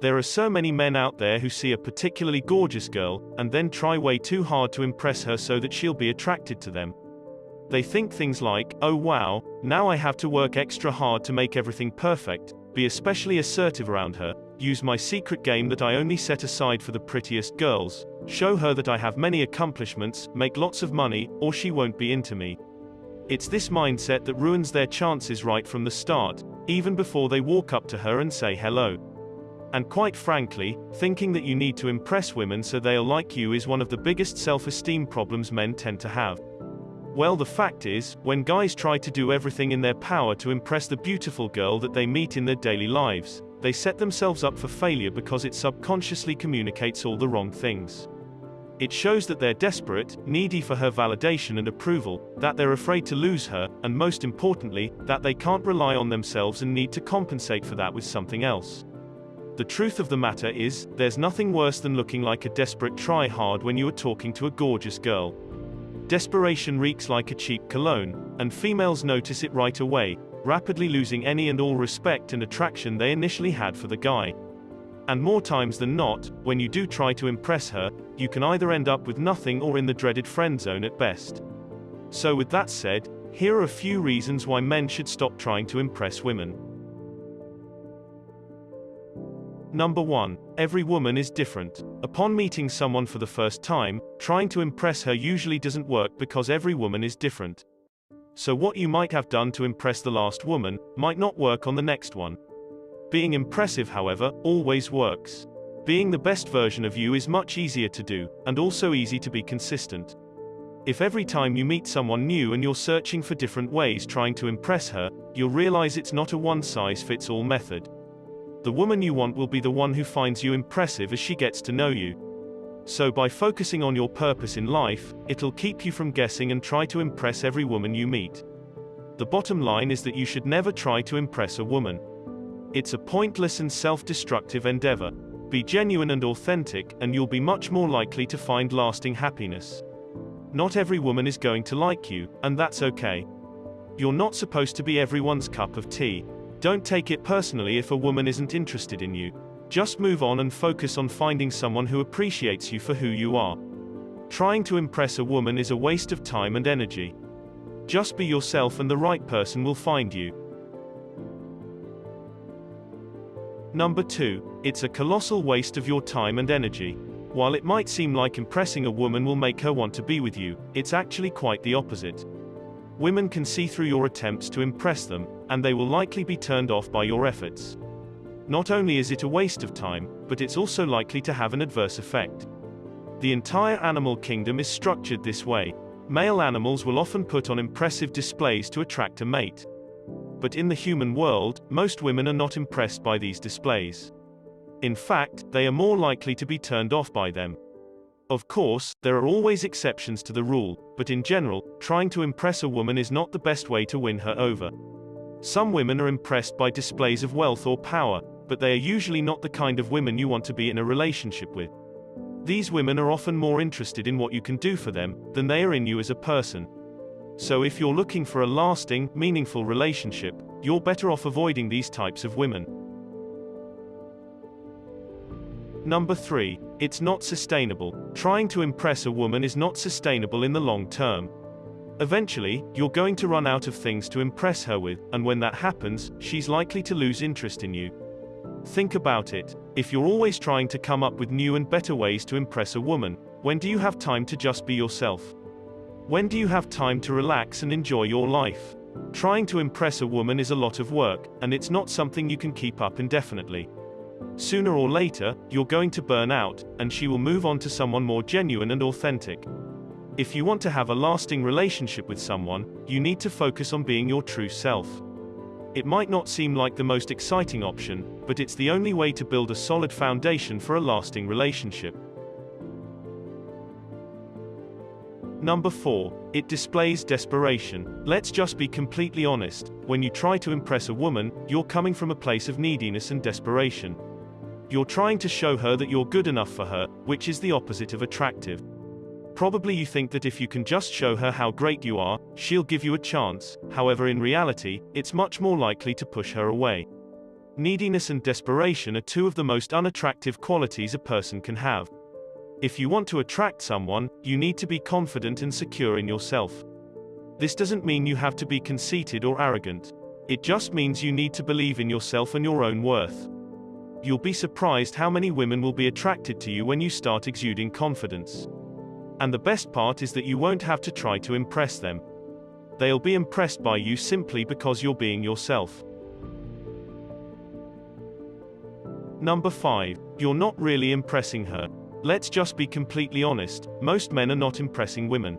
There are so many men out there who see a particularly gorgeous girl, and then try way too hard to impress her so that she'll be attracted to them. They think things like, oh wow, now I have to work extra hard to make everything perfect, be especially assertive around her, use my secret game that I only set aside for the prettiest girls, show her that I have many accomplishments, make lots of money, or she won't be into me. It's this mindset that ruins their chances right from the start, even before they walk up to her and say hello. And quite frankly, thinking that you need to impress women so they'll like you is one of the biggest self-esteem problems men tend to have. Well, the fact is, when guys try to do everything in their power to impress the beautiful girl that they meet in their daily lives, they set themselves up for failure because it subconsciously communicates all the wrong things. It shows that they're desperate, needy for her validation and approval, that they're afraid to lose her, and most importantly, that they can't rely on themselves and need to compensate for that with something else. The truth of the matter is, there's nothing worse than looking like a desperate try-hard when you are talking to a gorgeous girl. Desperation reeks like a cheap cologne, and females notice it right away, rapidly losing any and all respect and attraction they initially had for the guy. And more times than not, when you do try to impress her, you can either end up with nothing or in the dreaded friend zone at best. So with that said, here are a few reasons why men should stop trying to impress women. Number 1. Every woman is different. Upon meeting someone for the first time, trying to impress her usually doesn't work because every woman is different. So what you might have done to impress the last woman, might not work on the next one. Being impressive, however, always works. Being the best version of you is much easier to do, and also easy to be consistent. If every time you meet someone new and you're searching for different ways trying to impress her, you'll realize it's not a one-size-fits-all method. The woman you want will be the one who finds you impressive as she gets to know you. So by focusing on your purpose in life, it'll keep you from guessing and try to impress every woman you meet. The bottom line is that you should never try to impress a woman. It's a pointless and self-destructive endeavor. Be genuine and authentic, and you'll be much more likely to find lasting happiness. Not every woman is going to like you, and that's okay. You're not supposed to be everyone's cup of tea. Don't take it personally if a woman isn't interested in you. Just move on and focus on finding someone who appreciates you for who you are. Trying to impress a woman is a waste of time and energy. Just be yourself and the right person will find you. Number 2. It's a colossal waste of your time and energy. While it might seem like impressing a woman will make her want to be with you, it's actually quite the opposite. Women can see through your attempts to impress them, and they will likely be turned off by your efforts. Not only is it a waste of time, but it's also likely to have an adverse effect. The entire animal kingdom is structured this way. Male animals will often put on impressive displays to attract a mate. But in the human world, most women are not impressed by these displays. In fact, they are more likely to be turned off by them. Of course, there are always exceptions to the rule, but in general, trying to impress a woman is not the best way to win her over. Some women are impressed by displays of wealth or power, but they are usually not the kind of women you want to be in a relationship with. These women are often more interested in what you can do for them, than they are in you as a person. So if you're looking for a lasting, meaningful relationship, you're better off avoiding these types of women. Number 3. It's not sustainable. Trying to impress a woman is not sustainable in the long term. Eventually, you're going to run out of things to impress her with, and when that happens, she's likely to lose interest in you. Think about it. If you're always trying to come up with new and better ways to impress a woman, when do you have time to just be yourself? When do you have time to relax and enjoy your life? Trying to impress a woman is a lot of work, and it's not something you can keep up indefinitely. Sooner or later, you're going to burn out, and she will move on to someone more genuine and authentic. If you want to have a lasting relationship with someone, you need to focus on being your true self. It might not seem like the most exciting option, but it's the only way to build a solid foundation for a lasting relationship. Number 4. It displays desperation. Let's just be completely honest. When you try to impress a woman, you're coming from a place of neediness and desperation. You're trying to show her that you're good enough for her, which is the opposite of attractive. Probably you think that if you can just show her how great you are, she'll give you a chance. However, in reality, it's much more likely to push her away. Neediness and desperation are two of the most unattractive qualities a person can have. If you want to attract someone, you need to be confident and secure in yourself. This doesn't mean you have to be conceited or arrogant. It just means you need to believe in yourself and your own worth. You'll be surprised how many women will be attracted to you when you start exuding confidence. And the best part is that you won't have to try to impress them. They'll be impressed by you simply because you're being yourself. Number 5. You're not really impressing her. Let's just be completely honest, most men are not impressing women.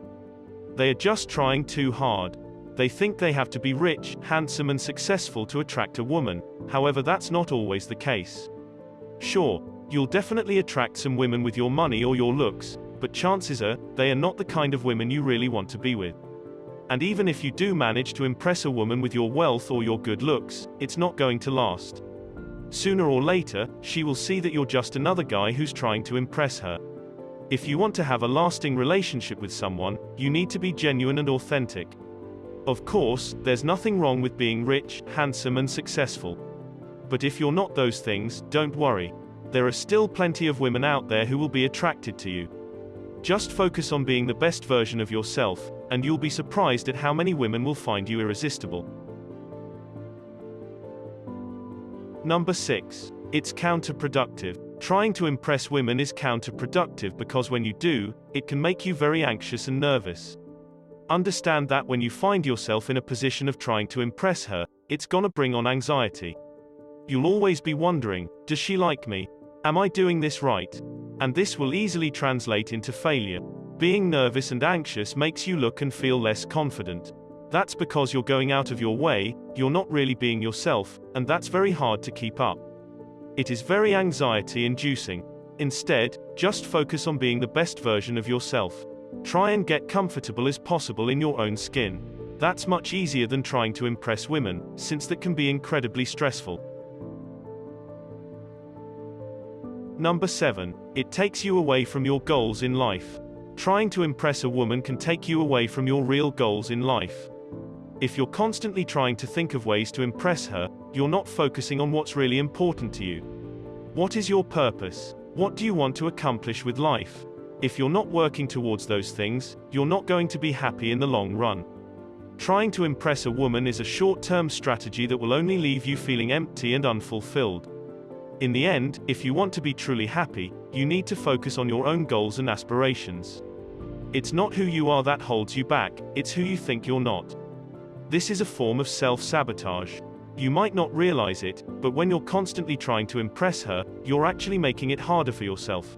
They are just trying too hard. They think they have to be rich, handsome and successful to attract a woman, however that's not always the case. Sure, you'll definitely attract some women with your money or your looks, but chances are, they are not the kind of women you really want to be with. And even if you do manage to impress a woman with your wealth or your good looks, it's not going to last. Sooner or later, she will see that you're just another guy who's trying to impress her. If you want to have a lasting relationship with someone, you need to be genuine and authentic. Of course, there's nothing wrong with being rich, handsome and successful. But if you're not those things, don't worry. There are still plenty of women out there who will be attracted to you. Just focus on being the best version of yourself, and you'll be surprised at how many women will find you irresistible. Number 6. It's counterproductive. Trying to impress women is counterproductive because when you do, it can make you very anxious and nervous. Understand that when you find yourself in a position of trying to impress her, it's gonna bring on anxiety. You'll always be wondering, does she like me? Am I doing this right? And this will easily translate into failure. Being nervous and anxious makes you look and feel less confident. That's because you're going out of your way, you're not really being yourself, and that's very hard to keep up. It is very anxiety-inducing. Instead, just focus on being the best version of yourself. Try and get comfortable as possible in your own skin. That's much easier than trying to impress women, since that can be incredibly stressful. Number 7. It takes you away from your goals in life. Trying to impress a woman can take you away from your real goals in life. If you're constantly trying to think of ways to impress her, you're not focusing on what's really important to you. What is your purpose? What do you want to accomplish with life? If you're not working towards those things, you're not going to be happy in the long run. Trying to impress a woman is a short-term strategy that will only leave you feeling empty and unfulfilled. In the end, if you want to be truly happy, you need to focus on your own goals and aspirations. It's not who you are that holds you back, it's who you think you're not. This is a form of self-sabotage. You might not realize it, but when you're constantly trying to impress her, you're actually making it harder for yourself.